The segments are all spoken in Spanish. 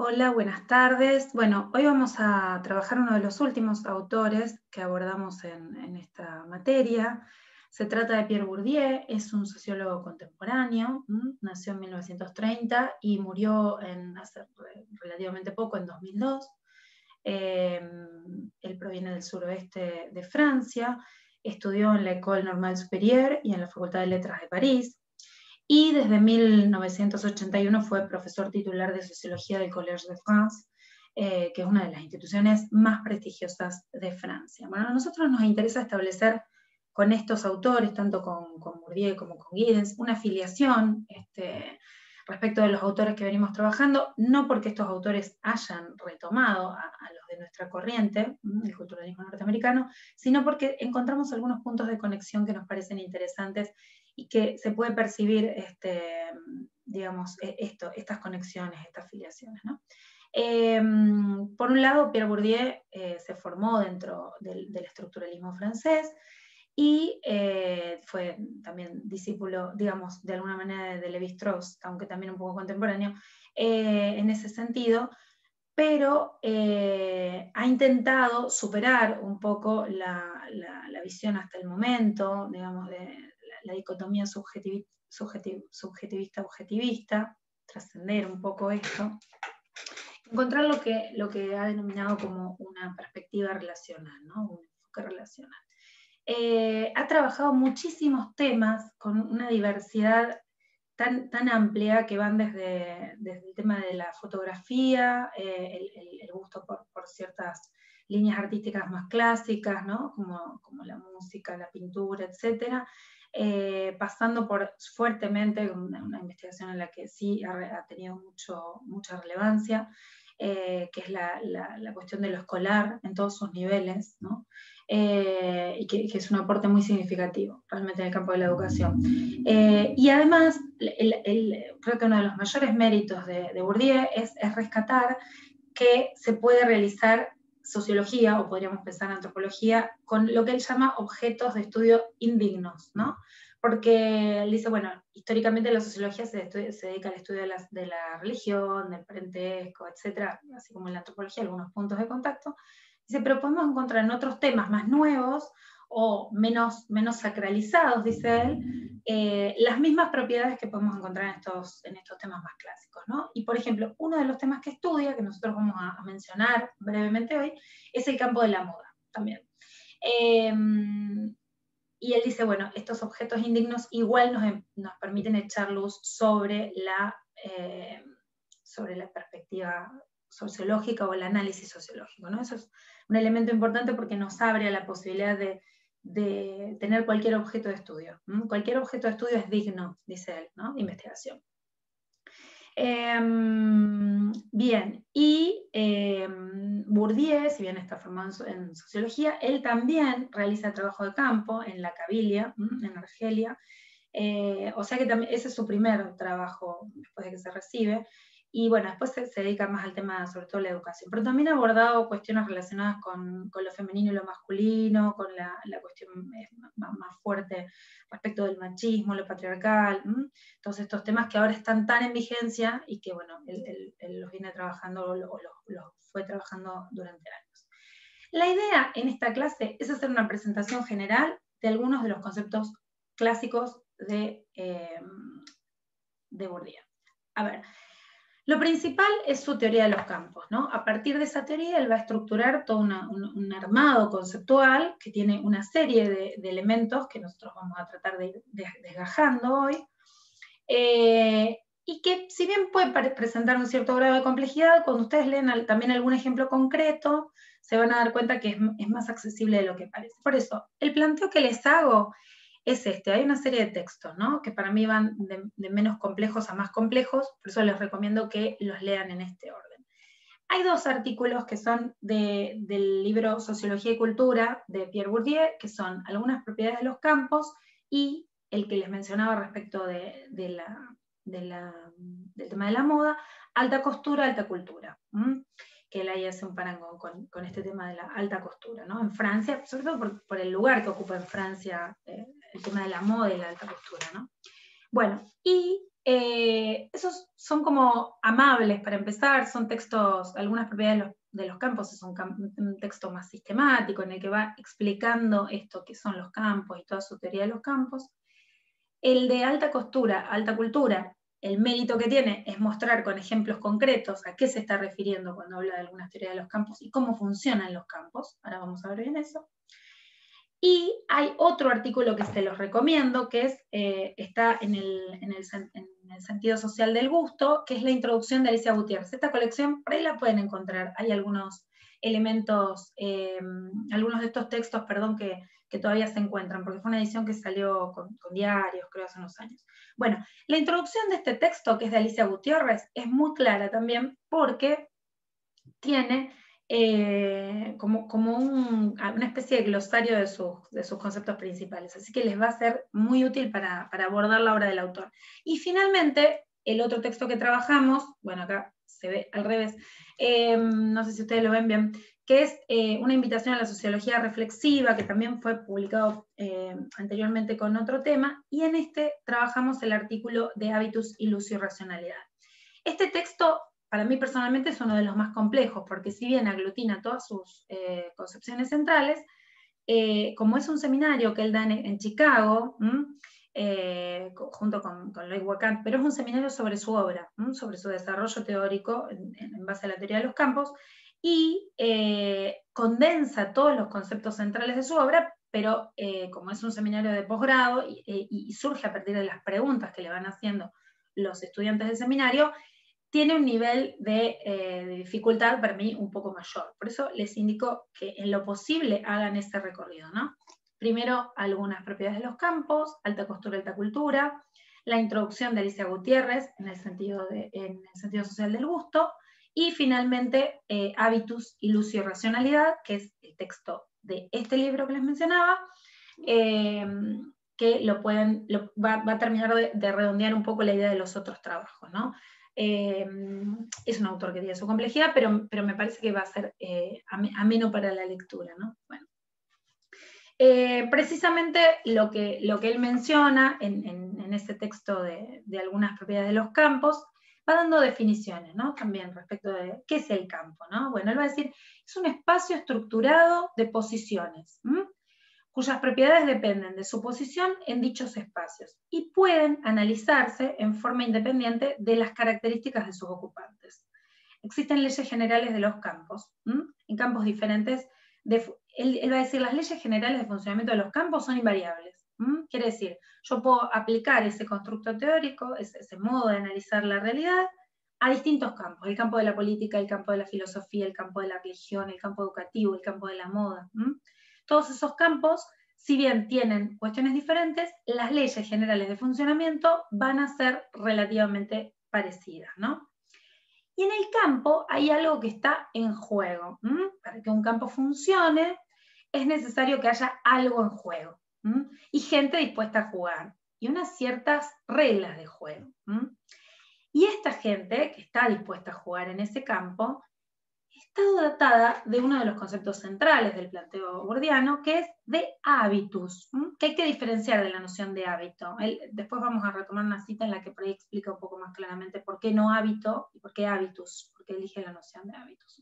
Hola, buenas tardes. Bueno, hoy vamos a trabajar uno de los últimos autores que abordamos en esta materia. Se trata de Pierre Bourdieu, es un sociólogo contemporáneo, nació en 1930 y murió hace relativamente poco, en 2002. Él proviene del suroeste de Francia, estudió en la École Normale Supérieure y en la Facultad de Letras de París, y desde 1981 fue profesor titular de Sociología del Collège de France, que es una de las instituciones más prestigiosas de Francia. Bueno, a nosotros nos interesa establecer con estos autores, tanto con Bourdieu como con Giddens, una afiliación respecto de los autores que venimos trabajando, no porque estos autores hayan retomado a los de nuestra corriente, el culturalismo norteamericano, sino porque encontramos algunos puntos de conexión que nos parecen interesantes y que se puede percibir, digamos, estas conexiones, estas afiliaciones, ¿no? Por un lado, Pierre Bourdieu se formó dentro del estructuralismo francés y fue también discípulo, digamos, de alguna manera de Lévi-Strauss, aunque también un poco contemporáneo, en ese sentido, pero ha intentado superar un poco la visión hasta el momento, digamos, de la dicotomía subjetivista-objetivista, trascender un poco esto, encontrar lo que ha denominado como una perspectiva relacional, ¿no? Un enfoque relacional. Ha trabajado muchísimos temas con una diversidad tan amplia que van desde el tema de la fotografía, el gusto por ciertas líneas artísticas más clásicas, ¿no? como la música, la pintura, etc., pasando por fuertemente una investigación en la que sí ha tenido mucha relevancia, que es la cuestión de lo escolar en todos sus niveles, ¿no? Y que es un aporte muy significativo realmente en el campo de la educación. Y además, creo que uno de los mayores méritos de Bourdieu es rescatar que se puede realizar sociología, o podríamos pensar antropología, con lo que él llama objetos de estudio indignos, ¿no? Porque él dice, bueno, históricamente la sociología se dedica al estudio de la religión, del parentesco, etcétera, así como en la antropología, algunos puntos de contacto. Dice, pero podemos encontrar en otros temas más nuevos o menos sacralizados, dice él, las mismas propiedades que podemos encontrar en estos temas más clásicos, ¿no? Y por ejemplo, uno de los temas que estudia, que nosotros vamos a mencionar brevemente hoy, es el campo de la moda también. Y él dice, bueno, estos objetos indignos igual nos permiten echar luz sobre la perspectiva sociológica o el análisis sociológico, ¿no? Eso es un elemento importante porque nos abre a la posibilidad de tener cualquier objeto de estudio. Cualquier objeto de estudio es digno, dice él, ¿no? De investigación. Bien, y Bourdieu, si bien está formado en sociología, él también realiza trabajo de campo en la Cabilia, en Argelia, o sea que también ese es su primer trabajo después de que se recibe, y bueno, después se dedica más al tema, sobre todo la educación, pero también ha abordado cuestiones relacionadas con lo femenino y lo masculino, con la cuestión más fuerte respecto del machismo, lo patriarcal, todos estos temas que ahora están tan en vigencia y que bueno, él los viene trabajando o los fue trabajando durante años. La idea en esta clase es hacer una presentación general de algunos de los conceptos clásicos de Bourdieu. A ver, lo principal es su teoría de los campos, ¿no? A partir de esa teoría él va a estructurar todo un armado conceptual que tiene una serie de elementos que nosotros vamos a tratar de ir desgajando hoy, y que si bien puede presentar un cierto grado de complejidad, cuando ustedes leen también algún ejemplo concreto, se van a dar cuenta que es más accesible de lo que parece. Por eso, el planteo que les hago es hay una serie de textos, ¿no? Que para mí van de menos complejos a más complejos, por eso les recomiendo que los lean en este orden. Hay dos artículos que son del libro Sociología y Cultura de Pierre Bourdieu, que son algunas propiedades de los campos y el que les mencionaba respecto del tema de la moda, alta costura, alta cultura. Que él ahí hace un parangón con este tema de la alta costura, ¿no? En Francia, sobre todo por el lugar que ocupa en Francia el tema de la moda y la alta costura, ¿no? Bueno, y Esos son como amables para empezar, son textos, algunas propiedades de los campos es un texto más sistemático en el que va explicando esto que son los campos y toda su teoría de los campos. El de alta cultura, el mérito que tiene es mostrar con ejemplos concretos a qué se está refiriendo cuando habla de algunas teorías de los campos y cómo funcionan los campos. Ahora vamos a ver bien eso. Y hay otro artículo que se los recomiendo, que está en el sentido social del gusto, que es la introducción de Alicia Gutiérrez. Esta colección, por ahí la pueden encontrar. Hay algunos elementos, algunos de estos textos, perdón, que todavía se encuentran, porque fue una edición que salió con diarios, creo, hace unos años. Bueno, la introducción de este texto, que es de Alicia Gutiérrez, es muy clara también, porque tiene como una especie de glosario de sus conceptos principales, así que les va a ser muy útil para abordar la obra del autor. Y finalmente, el otro texto que trabajamos, bueno, acá se ve al revés, no sé si ustedes lo ven bien, que es una invitación a la sociología reflexiva, que también fue publicado anteriormente con otro tema, y en este trabajamos el artículo de hábitus, ilusio y racionalidad. Este texto, para mí personalmente, es uno de los más complejos, porque si bien aglutina todas sus concepciones centrales, como es un seminario que él da en Chicago, junto con Lloyd Wacan, pero es un seminario sobre su obra, sobre su desarrollo teórico en base a la teoría de los campos, y condensa todos los conceptos centrales de su obra, pero como es un seminario de posgrado y surge a partir de las preguntas que le van haciendo los estudiantes del seminario, tiene un nivel de dificultad para mí un poco mayor. Por eso les indico que en lo posible hagan ese recorrido, ¿no? Primero, algunas propiedades de los campos, alta costura, alta cultura, la introducción de Alicia Gutiérrez en el sentido social del gusto, y finalmente hábitus, ilusio y racionalidad, que es el texto de este libro que les mencionaba, que va a terminar de redondear un poco la idea de los otros trabajos, ¿no? Es un autor que tiene su complejidad, pero me parece que va a ser ameno para la lectura, ¿no? Bueno. Precisamente lo que él menciona en ese texto de algunas propiedades de los campos, va dando definiciones, ¿no? También respecto de qué es el campo, ¿no? Bueno, él va a decir, es un espacio estructurado de posiciones, cuyas propiedades dependen de su posición en dichos espacios y pueden analizarse en forma independiente de las características de sus ocupantes. Existen leyes generales de los campos, en campos diferentes. Él va a decir, las leyes generales de funcionamiento de los campos son invariables. Quiere decir, yo puedo aplicar ese constructo teórico, ese modo de analizar la realidad, a distintos campos: el campo de la política, el campo de la filosofía, el campo de la religión, el campo educativo, el campo de la moda. Todos esos campos, si bien tienen cuestiones diferentes, las leyes generales de funcionamiento van a ser relativamente parecidas, ¿no? Y en el campo hay algo que está en juego. Para que un campo funcione, es necesario que haya algo en juego, y gente dispuesta a jugar, y unas ciertas reglas de juego. Y esta gente que está dispuesta a jugar en ese campo está dotada de uno de los conceptos centrales del planteo gordiano, que es de hábitus, que hay que diferenciar de la noción de hábito. Después vamos a retomar una cita en la que por ahí explica un poco más claramente por qué no hábito y por qué hábitus, porque elige la noción de hábitus.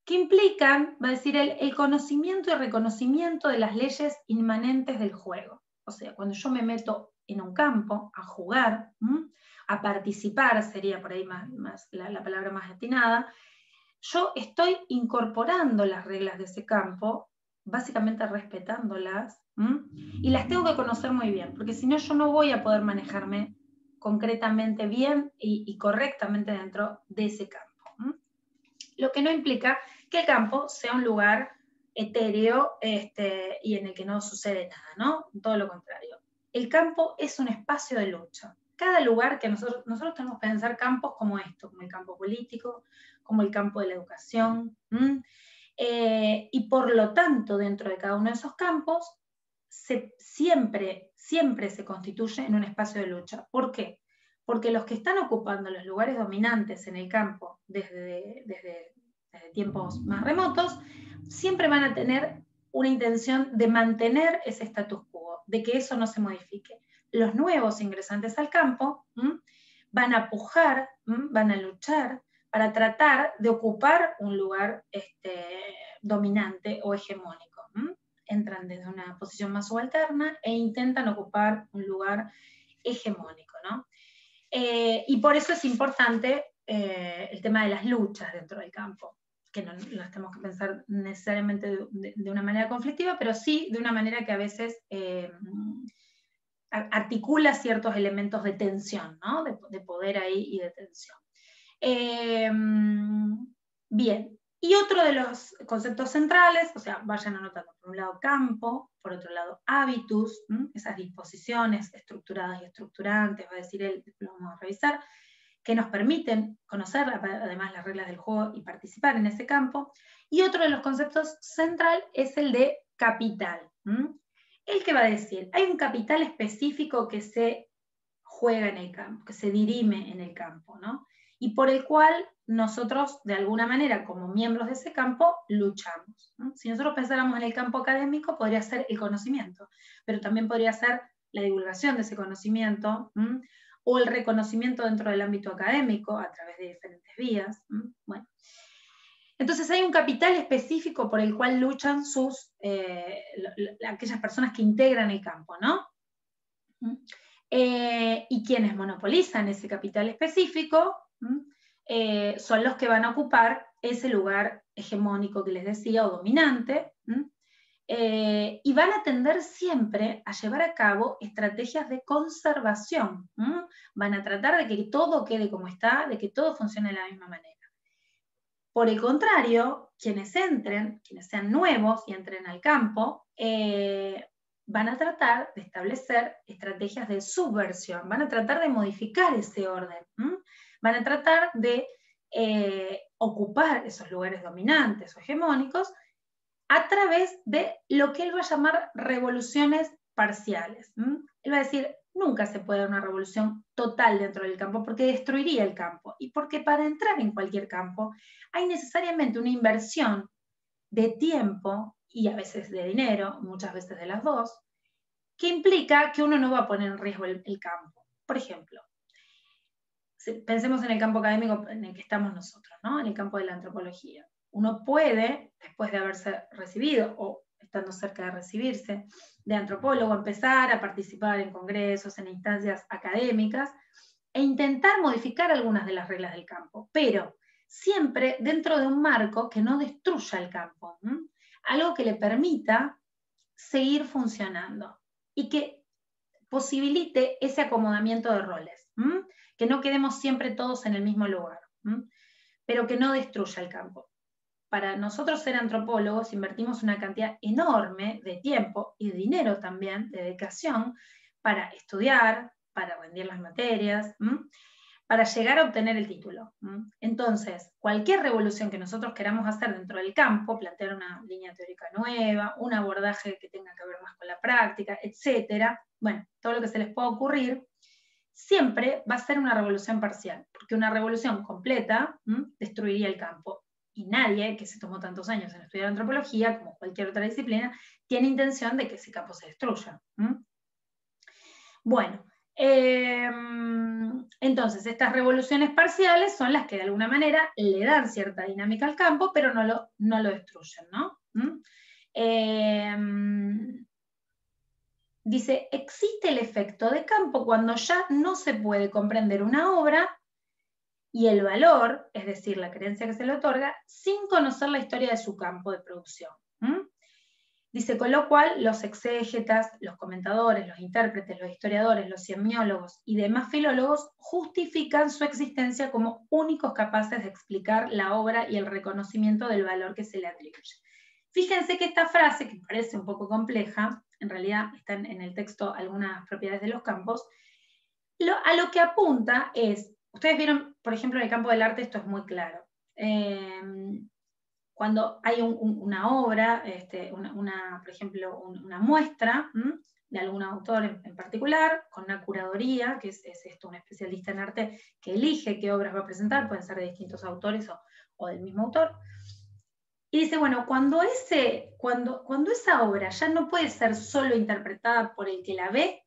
Que implican, va a decir él, el conocimiento y reconocimiento de las leyes inmanentes del juego. O sea, cuando yo me meto en un campo a jugar, a participar, sería por ahí más la palabra más destinada, yo estoy incorporando las reglas de ese campo, básicamente respetándolas, y las tengo que conocer muy bien, porque si no yo no voy a poder manejarme concretamente bien y correctamente dentro de ese campo. Lo que no implica que el campo sea un lugar etéreo y en el que no sucede nada, ¿no? Todo lo contrario. El campo es un espacio de lucha. Cada lugar que nosotros tenemos que pensar campos como esto, como el campo político, como el campo de la educación, y por lo tanto dentro de cada uno de esos campos siempre se constituye en un espacio de lucha. ¿Por qué? Porque los que están ocupando los lugares dominantes en el campo desde tiempos más remotos, siempre van a tener una intención de mantener ese status quo, de que eso no se modifique. los nuevos ingresantes al campo van a pujar, van a luchar para tratar de ocupar un lugar dominante o hegemónico. Entran desde una posición más subalterna e intentan ocupar un lugar hegemónico, ¿no? Y por eso es importante el tema de las luchas dentro del campo, que no las tenemos que pensar necesariamente de una manera conflictiva, pero sí de una manera que a veces articula ciertos elementos de tensión, ¿no? De poder ahí y de tensión. Bien, y otro de los conceptos centrales, o sea, vayan anotando, por un lado campo, por otro lado hábitus, esas disposiciones estructuradas y estructurantes, va a decir él, lo vamos a revisar, que nos permiten conocer además las reglas del juego y participar en ese campo. Y otro de los conceptos central es el de capital. El que va a decir, hay un capital específico que se juega en el campo, que se dirime en el campo, ¿no? Y por el cual nosotros, de alguna manera, como miembros de ese campo, luchamos, ¿no? Si nosotros pensáramos en el campo académico, podría ser el conocimiento, pero también podría ser la divulgación de ese conocimiento, o el reconocimiento dentro del ámbito académico a través de diferentes vías. Bueno. Entonces hay un capital específico por el cual luchan aquellas personas que integran el campo, ¿no? Y quienes monopolizan ese capital específico son los que van a ocupar ese lugar hegemónico que les decía, o dominante, y van a tender siempre a llevar a cabo estrategias de conservación. Van a tratar de que todo quede como está, de que todo funcione de la misma manera. Por el contrario, quienes sean nuevos y entren al campo, van a tratar de establecer estrategias de subversión, van a tratar de modificar ese orden, van a tratar de ocupar esos lugares dominantes o hegemónicos a través de lo que él va a llamar revoluciones parciales. Él va a decir, nunca se puede dar una revolución total dentro del campo porque destruiría el campo, y porque para entrar en cualquier campo hay necesariamente una inversión de tiempo y a veces de dinero, muchas veces de las dos, que implica que uno no va a poner en riesgo el campo. Por ejemplo, pensemos en el campo académico en el que estamos nosotros, ¿no? En el campo de la antropología. Uno puede, después de haberse recibido o estando cerca de recibirse de antropólogo, empezar a participar en congresos, en instancias académicas, e intentar modificar algunas de las reglas del campo, pero siempre dentro de un marco que no destruya el campo, algo que le permita seguir funcionando y que posibilite ese acomodamiento de roles, que no quedemos siempre todos en el mismo lugar, pero que no destruya el campo. Para nosotros ser antropólogos invertimos una cantidad enorme de tiempo y de dinero también, de dedicación, para estudiar, para rendir las materias, para llegar a obtener el título. Entonces, cualquier revolución que nosotros queramos hacer dentro del campo, plantear una línea teórica nueva, un abordaje que tenga que ver más con la práctica, etcétera, bueno, todo lo que se les pueda ocurrir, siempre va a ser una revolución parcial, porque una revolución completa destruiría el campo. Y nadie que se tomó tantos años en estudiar antropología, como cualquier otra disciplina, tiene intención de que ese campo se destruya. Bueno, entonces estas revoluciones parciales son las que de alguna manera le dan cierta dinámica al campo, pero no lo destruyen, ¿no? Dice, existe el efecto de campo cuando ya no se puede comprender una obra y el valor, es decir, la creencia que se le otorga, sin conocer la historia de su campo de producción. Dice, con lo cual los exégetas, los comentadores, los intérpretes, los historiadores, los semiólogos y demás filólogos justifican su existencia como únicos capaces de explicar la obra y el reconocimiento del valor que se le atribuye. Fíjense que esta frase, que parece un poco compleja, en realidad están en el texto algunas propiedades de los campos, a lo que apunta es, ustedes vieron, por ejemplo, en el campo del arte esto es muy claro. Cuando hay una obra, por ejemplo, una muestra de algún autor en particular, con una curaduría, que es esto, un especialista en arte que elige qué obras va a presentar, pueden ser de distintos autores o del mismo autor, y dice, bueno, cuando esa obra ya no puede ser solo interpretada por el que la ve,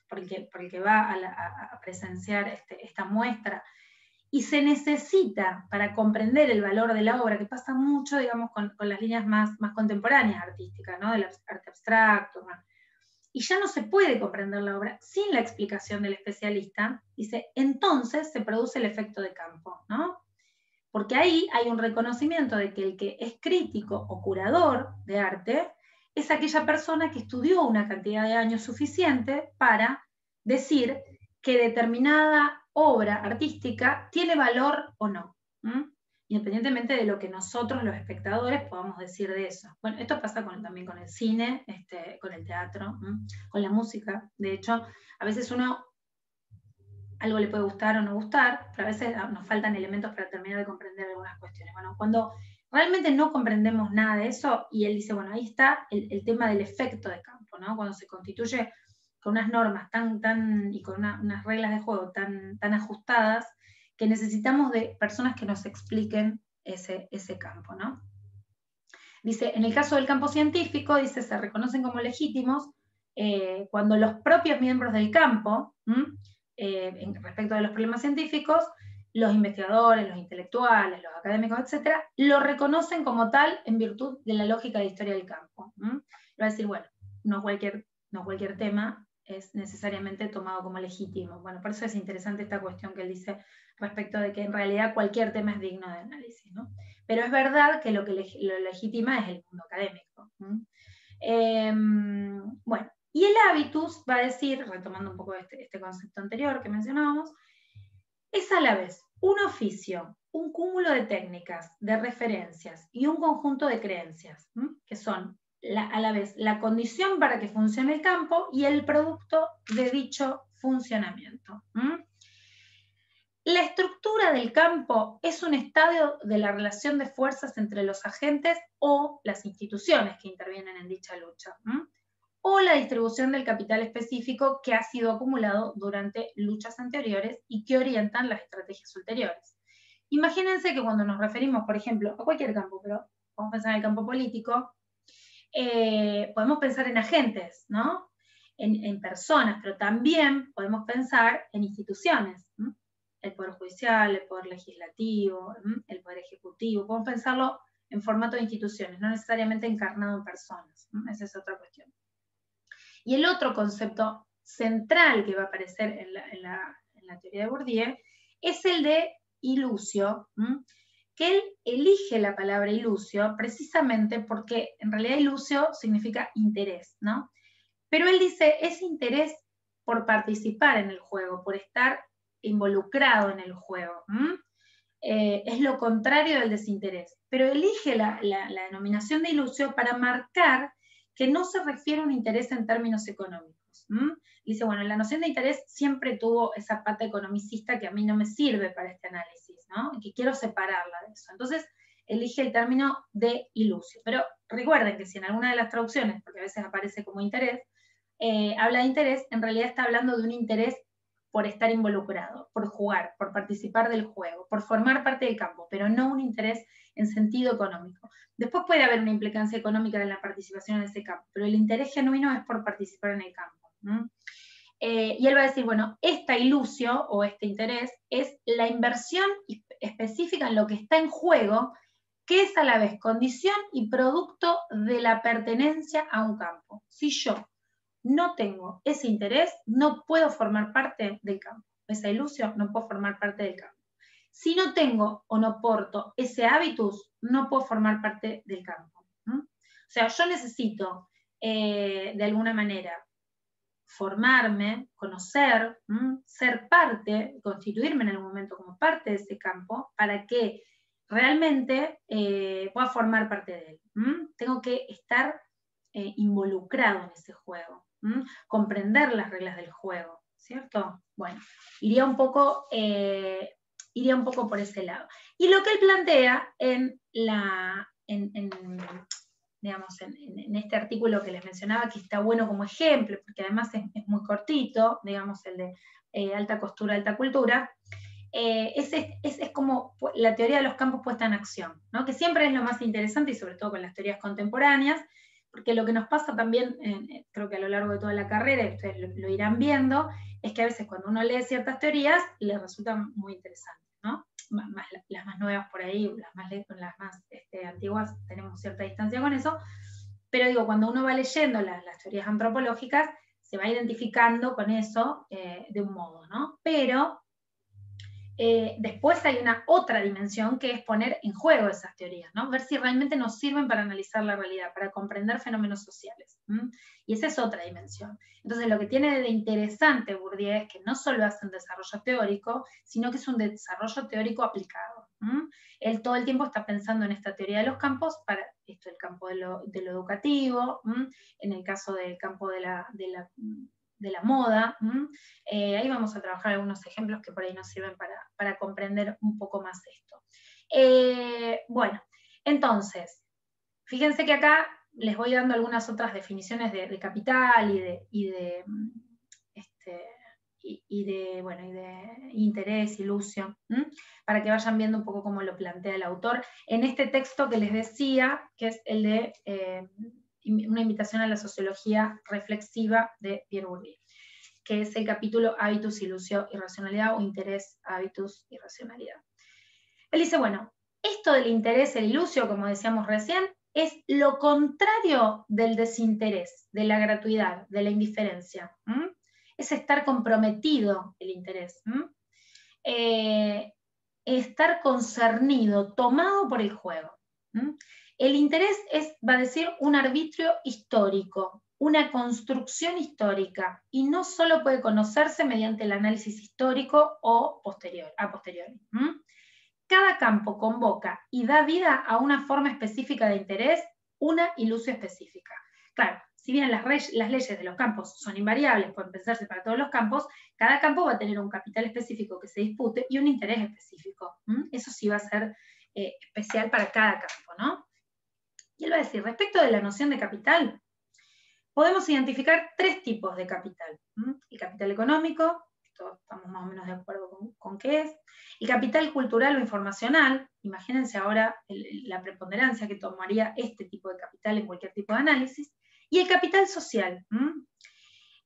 por el que va a presenciar esta muestra, y se necesita para comprender el valor de la obra, que pasa mucho, digamos, con las líneas más contemporáneas artísticas, ¿no? Del arte abstracto, bueno. Y ya no se puede comprender la obra sin la explicación del especialista, dice, entonces se produce el efecto de campo, ¿no? Porque ahí hay un reconocimiento de que el que es crítico o curador de arte es aquella persona que estudió una cantidad de años suficiente para decir que determinada obra artística tiene valor o no, independientemente de lo que nosotros los espectadores podamos decir de eso. Bueno, esto pasa también con el cine, con el teatro, con la música. De hecho, a veces algo le puede gustar o no gustar, pero a veces nos faltan elementos para terminar de comprender algunas cuestiones. Bueno, cuando realmente no comprendemos nada de eso, y él dice, bueno, ahí está el tema del efecto de campo, ¿no? Cuando se constituye con unas normas y con unas reglas de juego tan ajustadas, que necesitamos de personas que nos expliquen ese campo, ¿no? Dice, en el caso del campo científico, dice, se reconocen como legítimos cuando los propios miembros del campo, respecto de los problemas científicos, los investigadores, los intelectuales, los académicos, etcétera, lo reconocen como tal en virtud de la lógica de historia del campo. Va a decir, bueno, no cualquier tema es necesariamente tomado como legítimo. Bueno, por eso es interesante esta cuestión que él dice respecto de que en realidad cualquier tema es digno de análisis, ¿no? Pero es verdad que lo legitima es el mundo académico. Bueno, y el habitus va a decir, retomando un poco este concepto anterior que mencionábamos, es a la vez un oficio, un cúmulo de técnicas, de referencias y un conjunto de creencias, que son a la vez la condición para que funcione el campo y el producto de dicho funcionamiento. La estructura del campo es un estadio de la relación de fuerzas entre los agentes o las instituciones que intervienen en dicha lucha, o la distribución del capital específico que ha sido acumulado durante luchas anteriores y que orientan las estrategias ulteriores. Imagínense que cuando nos referimos, por ejemplo, a cualquier campo, pero vamos a pensar en el campo político, podemos pensar en agentes, ¿no? En personas, pero también podemos pensar en instituciones, el Poder Judicial, el Poder Legislativo, el Poder Ejecutivo, podemos pensarlo en formato de instituciones, no necesariamente encarnado en personas, esa es otra cuestión. Y el otro concepto central que va a aparecer en la teoría de Bourdieu es el de ilusio, que él elige la palabra ilusio precisamente porque en realidad ilusio significa interés, ¿no? Pero él dice, es interés por participar en el juego, por estar involucrado en el juego. Es lo contrario del desinterés. Pero elige la denominación de ilusio para marcar que no se refiere a un interés en términos económicos. Dice, bueno, la noción de interés siempre tuvo esa pata economicista que a mí no me sirve para este análisis, ¿no? Y que quiero separarla de eso. Entonces, elige el término de ilusio. Pero recuerden que si en alguna de las traducciones, porque a veces aparece como interés, habla de interés, en realidad está hablando de un interés por estar involucrado, por jugar, por participar del juego, por formar parte del campo, pero no un interés en sentido económico. Después puede haber una implicancia económica en la participación en ese campo, pero el interés genuino es por participar en el campo. Y él va a decir, bueno, esta ilusio o este interés es la inversión específica en lo que está en juego, que es a la vez condición y producto de la pertenencia a un campo. Si yo no tengo ese interés, no puedo formar parte del campo. Esa ilusión, no puedo formar parte del campo. Si no tengo o no porto ese hábitus, no puedo formar parte del campo. O sea, yo necesito, de alguna manera, formarme, conocer, ser parte, constituirme en algún momento como parte de ese campo, para que realmente pueda formar parte de él. Tengo que estar involucrado en ese juego, comprender las reglas del juego, ¿cierto? Bueno, iría un poco por ese lado. Y lo que él plantea en este artículo que les mencionaba, que está bueno como ejemplo, porque además es muy cortito, digamos, el de alta costura, alta cultura, es como la teoría de los campos puesta en acción, ¿no? Que siempre es lo más interesante, y sobre todo con las teorías contemporáneas, Porque lo que nos pasa también, creo que a lo largo de toda la carrera, y ustedes lo irán viendo, es que a veces cuando uno lee ciertas teorías, les resultan muy interesantes, ¿no? Las más nuevas por ahí, las más antiguas, tenemos cierta distancia con eso, pero digo, cuando uno va leyendo las teorías antropológicas, se va identificando con eso de un modo, ¿no? Pero después hay una otra dimensión que es poner en juego esas teorías, ¿no? Ver si realmente nos sirven para analizar la realidad, para comprender fenómenos sociales. Y esa es otra dimensión. Entonces lo que tiene de interesante Bourdieu es que no solo hace un desarrollo teórico, sino que es un desarrollo teórico aplicado. Él todo el tiempo está pensando en esta teoría de los campos, para esto el campo de lo educativo, en el caso del campo de la moda. Ahí vamos a trabajar algunos ejemplos que por ahí nos sirven para comprender un poco más esto. Bueno, entonces, fíjense que acá les voy dando algunas otras definiciones de capital y de interés, ilusión, para que vayan viendo un poco cómo lo plantea el autor en este texto que les decía, que es el de una invitación a la sociología reflexiva de Pierre Bourdieu, que es el capítulo Hábitus, Ilusio y Racionalidad, o Interés, Hábitus y Racionalidad. Él dice, bueno, esto del interés, el ilusio, como decíamos recién, es lo contrario del desinterés, de la gratuidad, de la indiferencia. Es estar comprometido el interés. Estar concernido, tomado por el juego. El interés es, va a decir, un arbitrio histórico, una construcción histórica, y no solo puede conocerse mediante el análisis histórico o a posteriori. Cada campo convoca y da vida a una forma específica de interés, una ilusio específica. Claro, si bien las leyes de los campos son invariables, pueden pensarse para todos los campos, cada campo va a tener un capital específico que se dispute y un interés específico. Eso sí va a ser especial para cada campo, ¿no? Y él va a decir, respecto de la noción de capital, podemos identificar tres tipos de capital. El capital económico, todos estamos más o menos de acuerdo con qué es. El capital cultural o informacional, imagínense ahora la preponderancia que tomaría este tipo de capital en cualquier tipo de análisis. Y el capital social.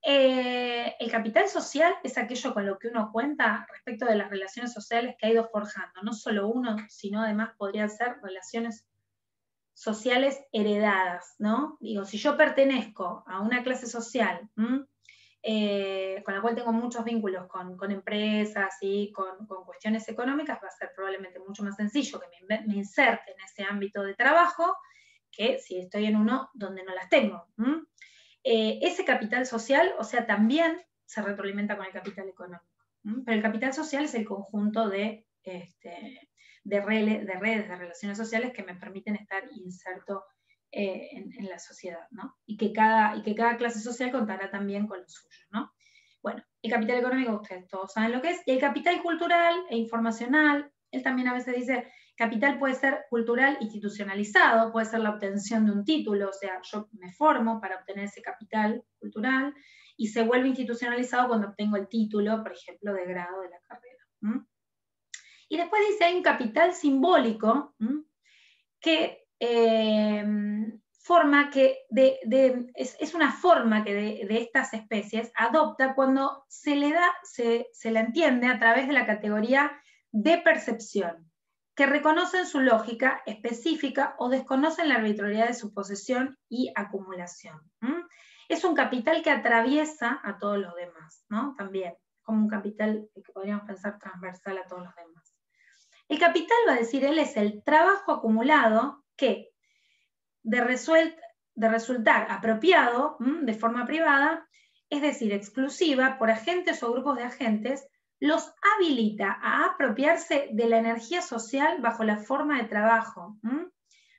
El capital social es aquello con lo que uno cuenta respecto de las relaciones sociales que ha ido forjando. No solo uno, sino además podrían ser relaciones sociales heredadas, ¿no? Digo, si yo pertenezco a una clase social, con la cual tengo muchos vínculos con empresas y con cuestiones económicas, va a ser probablemente mucho más sencillo que me inserte en ese ámbito de trabajo que si estoy en uno donde no las tengo. Ese capital social, o sea, también se retroalimenta con el capital económico. Pero el capital social es el conjunto de redes, de relaciones sociales que me permiten estar inserto en la sociedad, ¿no? Y que cada clase social contará también con lo suyo, ¿no? Bueno, el capital económico, ustedes todos saben lo que es, y el capital cultural e informacional, él también a veces dice, capital puede ser cultural institucionalizado, puede ser la obtención de un título, o sea, yo me formo para obtener ese capital cultural, y se vuelve institucionalizado cuando obtengo el título, por ejemplo, de grado de la carrera. Y después dice, hay un capital simbólico que es una forma que de estas especies adopta cuando se la entiende a través de la categoría de percepción, que reconocen su lógica específica o desconocen la arbitrariedad de su posesión y acumulación. Es un capital que atraviesa a todos los demás, ¿no? También, como un capital que podríamos pensar transversal a todos los demás. El capital, va a decir él, es el trabajo acumulado que, de resultar apropiado de forma privada, es decir, exclusiva por agentes o grupos de agentes, los habilita a apropiarse de la energía social bajo la forma de trabajo,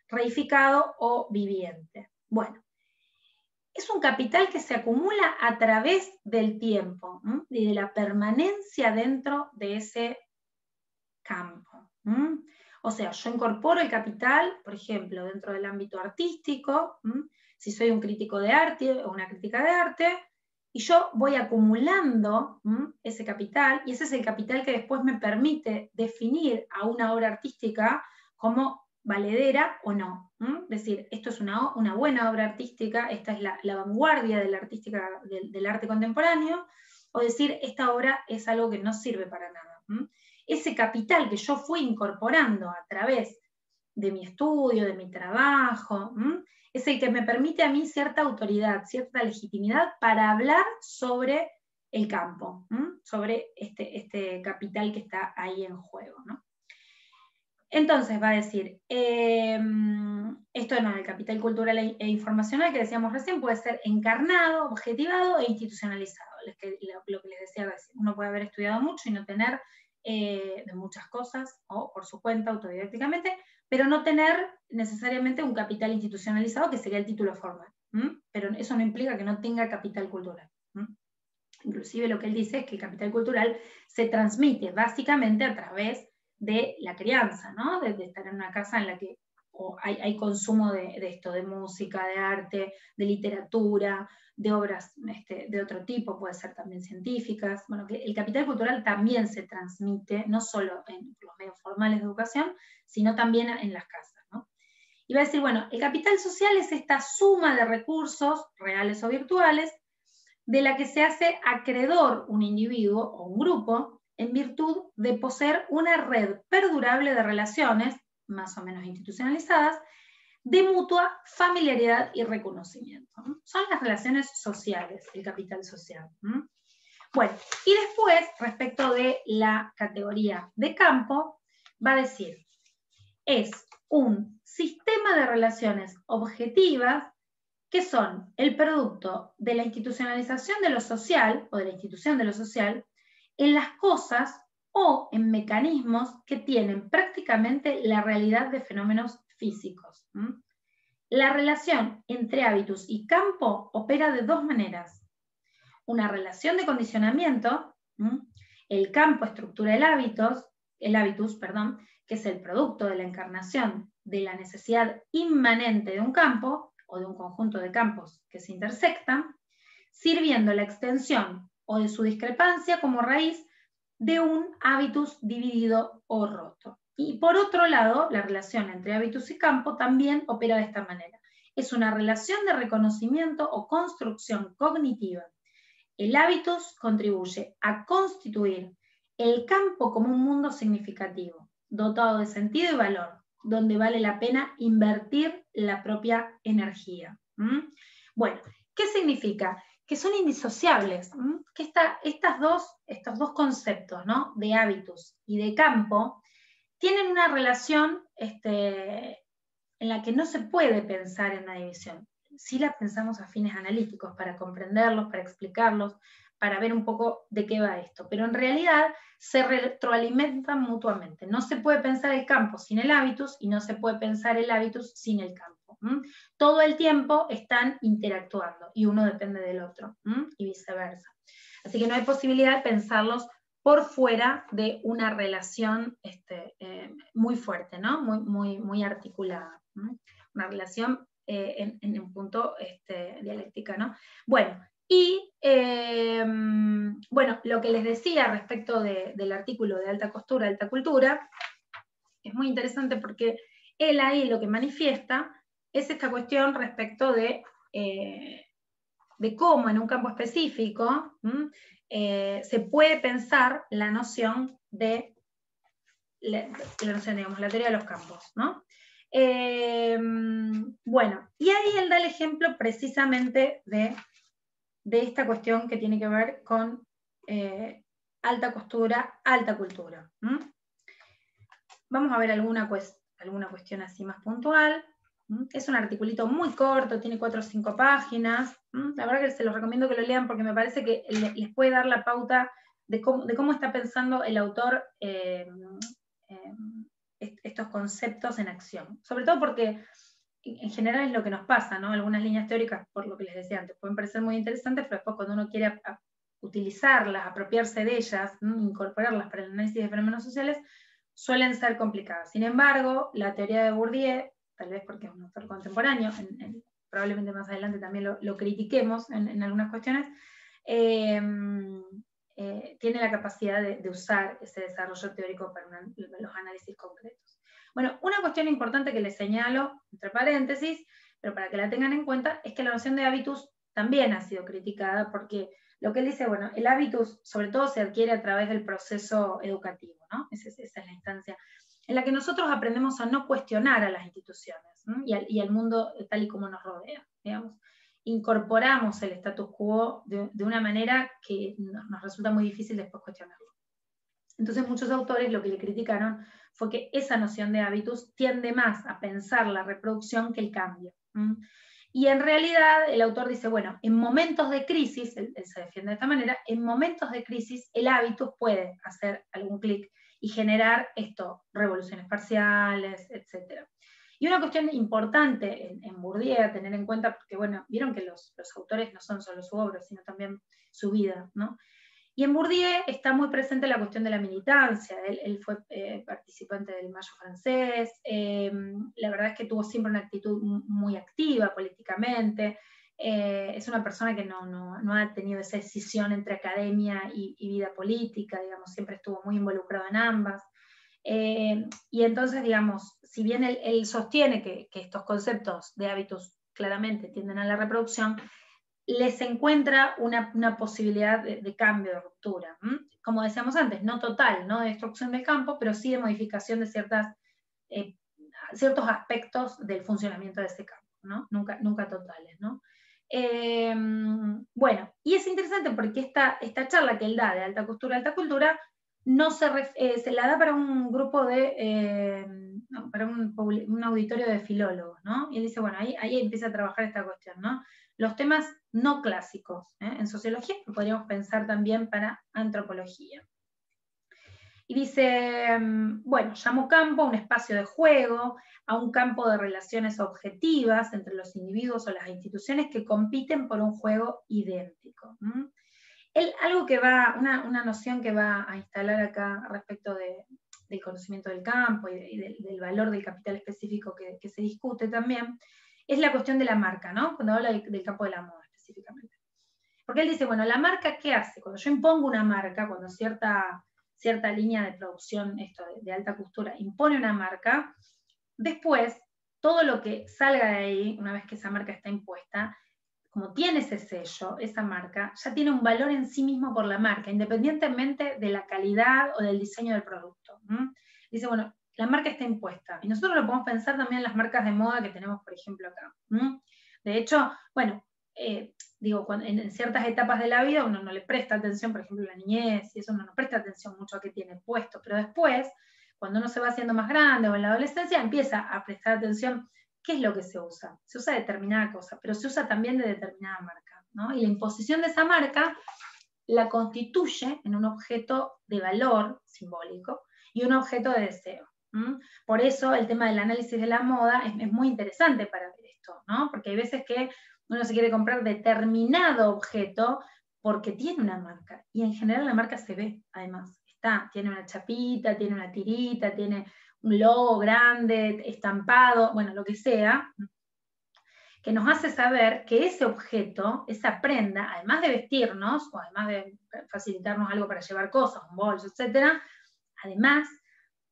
reificado o viviente. Bueno, es un capital que se acumula a través del tiempo y de la permanencia dentro de ese campo. O sea, yo incorporo el capital, por ejemplo, dentro del ámbito artístico, si soy un crítico de arte o una crítica de arte, y yo voy acumulando ese capital, y ese es el capital que después me permite definir a una obra artística como valedera o no. Es decir, esto es una buena obra artística, esta es la vanguardia de la artística, del arte contemporáneo, o decir, esta obra es algo que no sirve para nada. Ese capital que yo fui incorporando a través de mi estudio, de mi trabajo, es el que me permite a mí cierta autoridad, cierta legitimidad para hablar sobre el campo, sobre este capital que está ahí en juego, ¿no? Entonces va a decir, esto no, el capital cultural e informacional que decíamos recién puede ser encarnado, objetivado e institucionalizado. Lo que les decía recién, uno puede haber estudiado mucho y no tener de muchas cosas, o por su cuenta, autodidácticamente, pero no tener necesariamente un capital institucionalizado, que sería el título formal. Pero eso no implica que no tenga capital cultural. Inclusive lo que él dice es que el capital cultural se transmite básicamente a través de la crianza, ¿no? De estar en una casa en la que hay consumo de esto, de música, de arte, de literatura, de obras de otro tipo, puede ser también científicas. Bueno, que el capital cultural también se transmite, no solo en los medios formales de educación, sino también en las casas, ¿no? Y va a decir, bueno, el capital social es esta suma de recursos, reales o virtuales, de la que se hace acreedor un individuo o un grupo en virtud de poseer una red perdurable de relaciones, más o menos institucionalizadas, de mutua familiaridad y reconocimiento. Son las relaciones sociales, el capital social. Bueno, y después, respecto de la categoría de campo, va a decir, es un sistema de relaciones objetivas que son el producto de la institucionalización de lo social, o de la institución de lo social, en las cosas o en mecanismos que tienen prácticamente la realidad de fenómenos físicos. La relación entre hábitus y campo opera de dos maneras. Una relación de condicionamiento, el campo estructura el hábitus, que es el producto de la encarnación de la necesidad inmanente de un campo, o de un conjunto de campos que se intersectan, sirviendo la extensión o de su discrepancia como raíz de un hábitus dividido o roto. Y por otro lado, la relación entre hábitus y campo también opera de esta manera. Es una relación de reconocimiento o construcción cognitiva. El hábitus contribuye a constituir el campo como un mundo significativo, dotado de sentido y valor, donde vale la pena invertir la propia energía. Bueno, ¿qué significa? Que son indisociables, que estos dos conceptos, ¿no? De hábitus y de campo tienen una relación en la que no se puede pensar en una división. Sí la pensamos a fines analíticos, para comprenderlos, para explicarlos, para ver un poco de qué va esto, pero en realidad se retroalimentan mutuamente. No se puede pensar el campo sin el hábitus y no se puede pensar el hábitus sin el campo. Todo el tiempo están interactuando y uno depende del otro y viceversa. Así que no hay posibilidad de pensarlos por fuera de una relación muy fuerte, ¿no? Muy articulada. Una relación en un punto dialéctica, ¿no? Bueno, y bueno, lo que les decía respecto del artículo de alta costura, alta cultura, es muy interesante porque él ahí lo que manifiesta es esta cuestión respecto de cómo en un campo específico se puede pensar la noción de la noción, digamos, la teoría de los campos, ¿no? Bueno, y ahí él da el ejemplo precisamente de esta cuestión que tiene que ver con alta costura, alta cultura. Vamos a ver alguna cuestión así más puntual. Es un articulito muy corto, tiene 4 o 5 páginas. La verdad que se los recomiendo que lo lean porque me parece que les puede dar la pauta de cómo está pensando el autor estos conceptos en acción. Sobre todo porque en general es lo que nos pasa, ¿no? Algunas líneas teóricas, por lo que les decía antes, pueden parecer muy interesantes, pero después cuando uno quiere utilizarlas, apropiarse de ellas, incorporarlas para el análisis de fenómenos sociales, suelen ser complicadas. Sin embargo, la teoría de Bourdieu, tal vez porque es un autor contemporáneo, probablemente más adelante también lo critiquemos en algunas cuestiones, tiene la capacidad de usar ese desarrollo teórico para los análisis concretos. Bueno, una cuestión importante que les señalo, entre paréntesis, pero para que la tengan en cuenta, es que la noción de hábitus también ha sido criticada, porque lo que él dice, bueno, el hábitus sobre todo se adquiere a través del proceso educativo, ¿no? Esa es la instancia en la que nosotros aprendemos a no cuestionar a las instituciones, ¿no? y al mundo tal y como nos rodea, digamos. Incorporamos el status quo de una manera que nos resulta muy difícil después cuestionarlo. Entonces muchos autores lo que le criticaron fue que esa noción de hábitus tiende más a pensar la reproducción que el cambio. Y en realidad el autor dice, bueno, en momentos de crisis, él se defiende de esta manera, en momentos de crisis el hábitus puede hacer algún clic y generar revoluciones parciales, etc. Y una cuestión importante en Bourdieu a tener en cuenta, porque bueno, vieron que los autores no son solo su obra, sino también su vida, ¿no? Y en Bourdieu está muy presente la cuestión de la militancia. Él fue participante del Mayo francés, la verdad es que tuvo siempre una actitud muy activa políticamente, es una persona que no ha tenido esa decisión entre academia y vida política, digamos, siempre estuvo muy involucrado en ambas. Y entonces, digamos, si bien él sostiene que estos conceptos de hábitos claramente tienden a la reproducción, les encuentra una posibilidad de cambio, de ruptura. Como decíamos antes, no total, no de destrucción del campo, pero sí de modificación de ciertos aspectos del funcionamiento de ese campo, ¿no? Nunca totales, ¿no? Bueno, y es interesante porque esta charla que él da de alta cultura, no se la da para un grupo para un auditorio de filólogos, ¿no? Y él dice, bueno, ahí empieza a trabajar esta cuestión, ¿no? Los temas no clásicos, en sociología, que podríamos pensar también para antropología. Y dice, bueno, llamo campo a un espacio de juego, a un campo de relaciones objetivas entre los individuos o las instituciones que compiten por un juego idéntico. Algo que una noción que va a instalar acá respecto del conocimiento del campo y del valor del capital específico que se discute también, es la cuestión de la marca, ¿no? Cuando habla del campo de la moda específicamente. Porque él dice, bueno, ¿la marca qué hace? Cuando yo impongo una marca, cuando cierta línea de producción de alta costura impone una marca, después todo lo que salga de ahí, una vez que esa marca está impuesta, como tiene ese sello, esa marca, ya tiene un valor en sí mismo por la marca, independientemente de la calidad o del diseño del producto. Dice, bueno, la marca está impuesta. Y nosotros lo podemos pensar también en las marcas de moda que tenemos, por ejemplo, acá. De hecho, bueno, en ciertas etapas de la vida uno no le presta atención, por ejemplo, la niñez, y eso uno no presta atención mucho a qué tiene puesto, pero después, cuando uno se va haciendo más grande o en la adolescencia, empieza a prestar atención qué es lo que se usa. Se usa determinada cosa, pero se usa también de determinada marca, ¿no? Y la imposición de esa marca la constituye en un objeto de valor simbólico y un objeto de deseo. Por eso el tema del análisis de la moda es muy interesante para ver esto, ¿no? Porque hay veces que uno se quiere comprar determinado objeto porque tiene una marca, y en general la marca se ve, además, tiene una chapita, tiene una tirita, tiene un logo grande, estampado, bueno, lo que sea, que nos hace saber que ese objeto, esa prenda, además de vestirnos, o además de facilitarnos algo para llevar cosas, un bolso, etc., además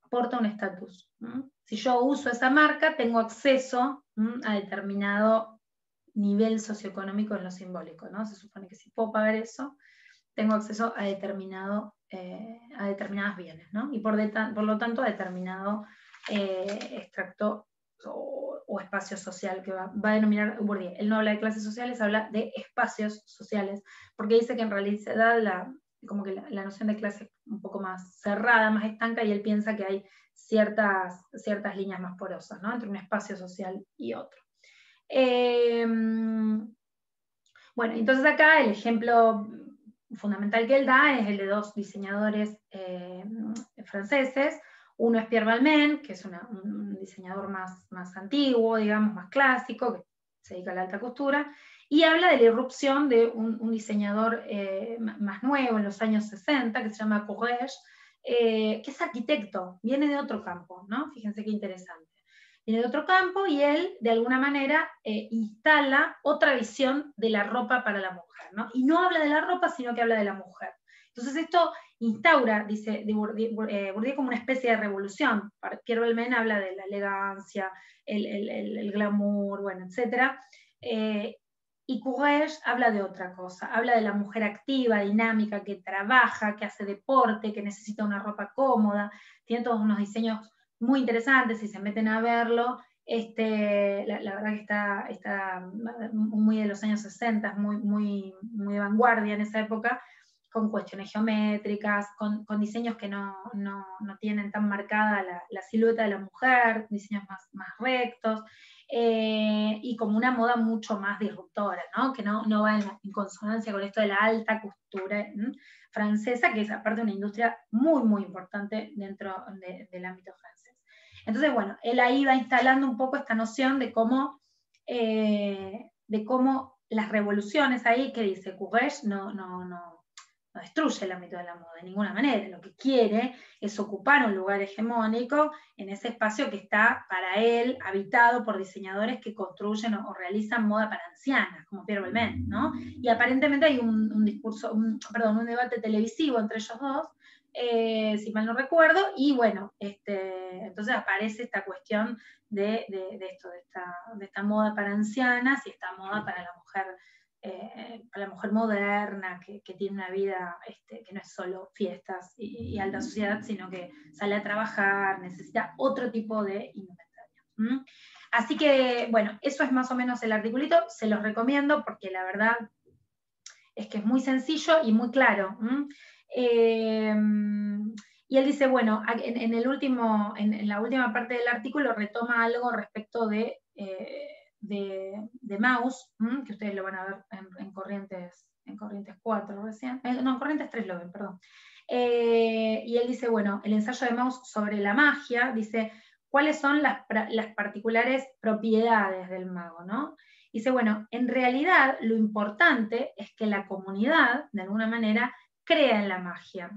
aporta un estatus. Si yo uso esa marca, tengo acceso a determinado nivel socioeconómico en lo simbólico, ¿no? Se supone que si puedo pagar eso, tengo acceso a determinadas bienes, ¿no? Y por lo tanto a determinado extracto o espacio social que va a denominar Bourdieu. Él no habla de clases sociales, habla de espacios sociales, porque dice que en realidad la noción de clase es un poco más cerrada, más estanca, y él piensa que hay ciertas líneas más porosas, ¿no? Entre un espacio social y otro. Bueno, entonces acá el ejemplo fundamental que él da es el de dos diseñadores franceses. Uno es Pierre Balmain, que es un diseñador más antiguo, digamos, más clásico, que se dedica a la alta costura, y habla de la irrupción de un diseñador más nuevo, en los años 60, que se llama Courrèges, que es arquitecto, viene de otro campo, ¿no? Fíjense qué interesante. Viene de otro campo y él, de alguna manera, instala otra visión de la ropa para la mujer, ¿no? Y no habla de la ropa, sino que habla de la mujer. Entonces esto instaura, dice Bourdieu, como una especie de revolución. Pierre Belmen habla de la elegancia, el glamour, bueno, etc. Y Courrèges habla de otra cosa, habla de la mujer activa, dinámica, que trabaja, que hace deporte, que necesita una ropa cómoda, tiene todos unos diseños muy interesantes, si se meten a verlo, la verdad que está muy de los años 60, muy de vanguardia en esa época, con cuestiones geométricas, con diseños que no tienen tan marcada la silueta de la mujer, diseños más rectos, y como una moda mucho más disruptora, ¿no? Que no va en consonancia con esto de la alta costura francesa, que es aparte una industria muy importante dentro del ámbito francés. Entonces, bueno, él ahí va instalando un poco esta noción de cómo las revoluciones ahí, que dice Courrèges, no destruye el ámbito de la moda de ninguna manera. Lo que quiere es ocupar un lugar hegemónico en ese espacio que está para él habitado por diseñadores que construyen o realizan moda para ancianas, como Pierre Belmen, ¿no? Y aparentemente hay un debate televisivo entre ellos dos, si mal no recuerdo, y bueno, entonces aparece esta cuestión de esta moda para ancianas y esta moda para la mujer moderna, que tiene una vida que no es solo fiestas y alta sociedad, sino que sale a trabajar, necesita otro tipo de indumentaria. Así que, bueno, eso es más o menos el articulito, se los recomiendo porque la verdad es que es muy sencillo y muy claro. Y él dice, bueno, en la última parte del artículo retoma algo respecto de Mauss, que ustedes lo van a ver en Corrientes 4 recién, no, en Corrientes 3 lo ven, perdón. Y él dice, bueno, el ensayo de Mauss sobre la magia, dice, ¿cuáles son las particulares propiedades del mago, ¿no? Dice, bueno, en realidad lo importante es que la comunidad, de alguna manera, crea en la magia.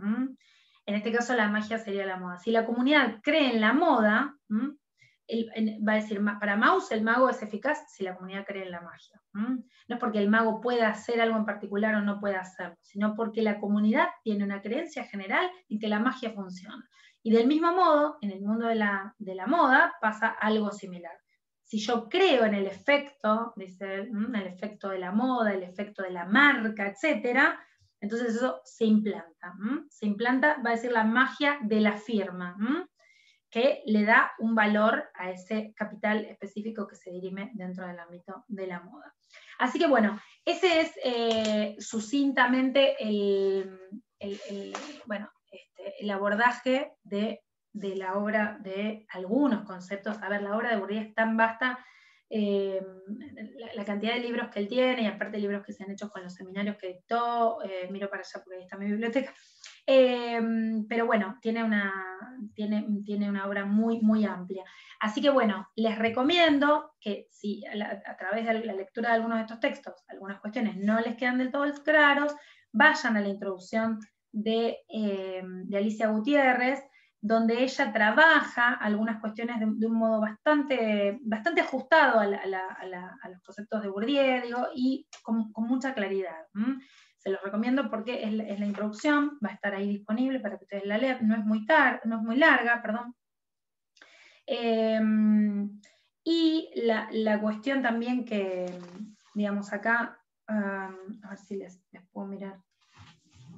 En este caso la magia sería la moda. Si la comunidad cree en la moda, va a decir, para Mauss el mago es eficaz si la comunidad cree en la magia. No es porque el mago pueda hacer algo en particular o no pueda hacerlo, sino porque la comunidad tiene una creencia general en que la magia funciona. Y del mismo modo, en el mundo de la moda pasa algo similar. Si yo creo en el efecto, dice él, el efecto de la moda, el efecto de la marca, etc., entonces eso se implanta. Se implanta, va a decir, la magia de la firma, que le da un valor a ese capital específico que se dirime dentro del ámbito de la moda. Así que bueno, ese es sucintamente el abordaje de la obra, de algunos conceptos. A ver, la obra de Bourdieu es tan vasta, la cantidad de libros que él tiene, y aparte libros que se han hecho con los seminarios que dictó, miro para allá porque ahí está mi biblioteca, pero bueno, tiene una obra muy amplia. Así que bueno, les recomiendo que si a través de la lectura de algunos de estos textos, algunas cuestiones no les quedan del todo claros, vayan a la introducción de Alicia Gutiérrez, donde ella trabaja algunas cuestiones de un modo bastante ajustado a los conceptos de Bourdieu, digo, y con mucha claridad. Se los recomiendo porque es la introducción, va a estar ahí disponible para que ustedes la lean, no es muy larga, perdón. Y la cuestión también que, digamos acá, a ver si les puedo mirar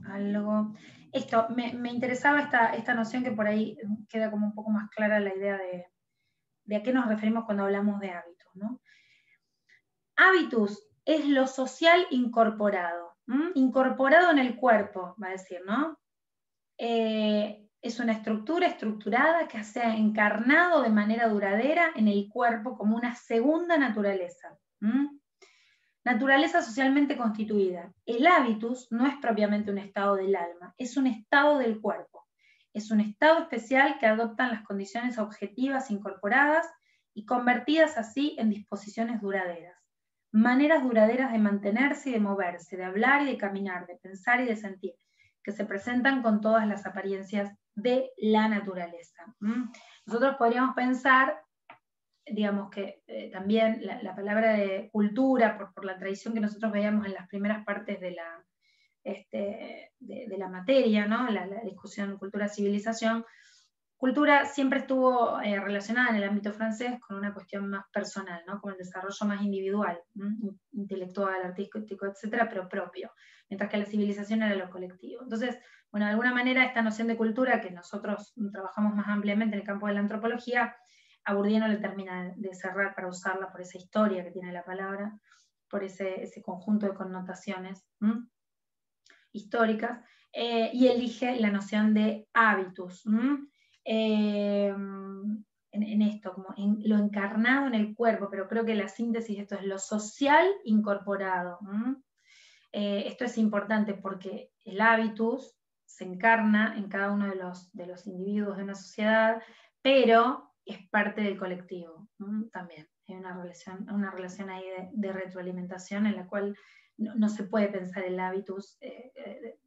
algo. Esto, me interesaba esta noción que por ahí queda como un poco más clara la idea de a qué nos referimos cuando hablamos de hábitos, ¿no? Hábitus es lo social incorporado, incorporado en el cuerpo, va a decir, ¿no? Es una estructura estructurada que se ha encarnado de manera duradera en el cuerpo como una segunda naturaleza. Naturaleza socialmente constituida. El hábitus no es propiamente un estado del alma, es un estado del cuerpo. Es un estado especial que adoptan las condiciones objetivas incorporadas y convertidas así en disposiciones duraderas. Maneras duraderas de mantenerse y de moverse, de hablar y de caminar, de pensar y de sentir, que se presentan con todas las apariencias de la naturaleza. Nosotros podríamos pensar, digamos que también la palabra de cultura, por la tradición que nosotros veíamos en las primeras partes de de la materia, ¿no? La discusión cultura-civilización. Cultura siempre estuvo relacionada en el ámbito francés con una cuestión más personal, ¿no? Con el desarrollo más individual, intelectual, artístico, etcétera, pero propio, mientras que la civilización era lo colectivo. Entonces, bueno, de alguna manera esta noción de cultura, que nosotros trabajamos más ampliamente en el campo de la antropología, a Bourdieu no le termina de cerrar para usarla por esa historia que tiene la palabra, por ese conjunto de connotaciones históricas, y elige la noción de hábitus. En esto, como en lo encarnado en el cuerpo, pero creo que la síntesis de esto es lo social incorporado. Esto es importante porque el hábitus se encarna en cada uno de los individuos de una sociedad, pero es parte del colectivo también. Hay una relación ahí de retroalimentación en la cual no se puede pensar el hábitus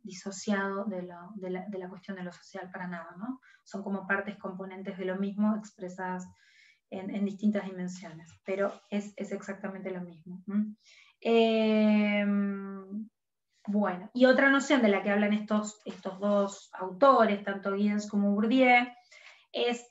disociado de la cuestión de lo social para nada, ¿no? Son como partes componentes de lo mismo expresadas en distintas dimensiones, pero es exactamente lo mismo. Bueno, y otra noción de la que hablan estos dos autores, tanto Giddens como Bourdieu, es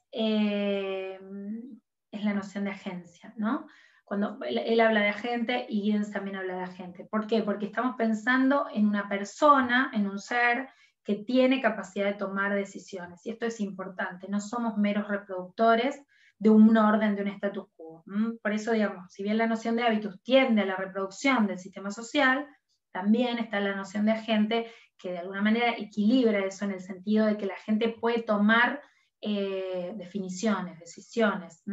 la noción de agencia, ¿no? Cuando él habla de agente y Giddens también habla de agente. ¿Por qué? Porque estamos pensando en una persona, en un ser que tiene capacidad de tomar decisiones, y esto es importante, no somos meros reproductores de un orden, de un status quo. Por eso, digamos, si bien la noción de hábitos tiende a la reproducción del sistema social, también está la noción de agente que de alguna manera equilibra eso en el sentido de que la gente puede tomar definiciones, decisiones,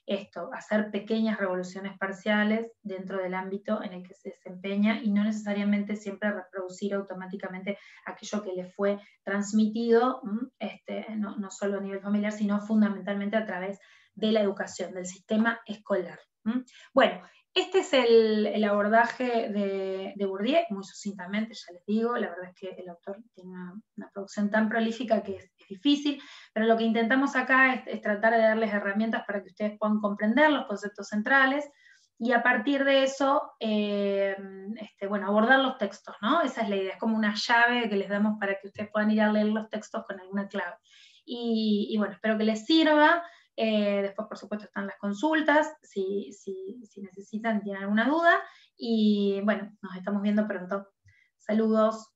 esto, hacer pequeñas revoluciones parciales dentro del ámbito en el que se desempeña y no necesariamente siempre reproducir automáticamente aquello que le fue transmitido, no solo a nivel familiar, sino fundamentalmente a través de la educación, del sistema escolar. Bueno, este es el abordaje de Bourdieu, muy sucintamente, ya les digo, la verdad es que el autor tiene una producción tan prolífica que es difícil, pero lo que intentamos acá es tratar de darles herramientas para que ustedes puedan comprender los conceptos centrales, y a partir de eso, bueno, abordar los textos, ¿no? Esa es la idea, es como una llave que les damos para que ustedes puedan ir a leer los textos con alguna clave. Y bueno, espero que les sirva. Después, por supuesto, están las consultas, si necesitan, tienen alguna duda, y bueno, nos estamos viendo pronto. Saludos.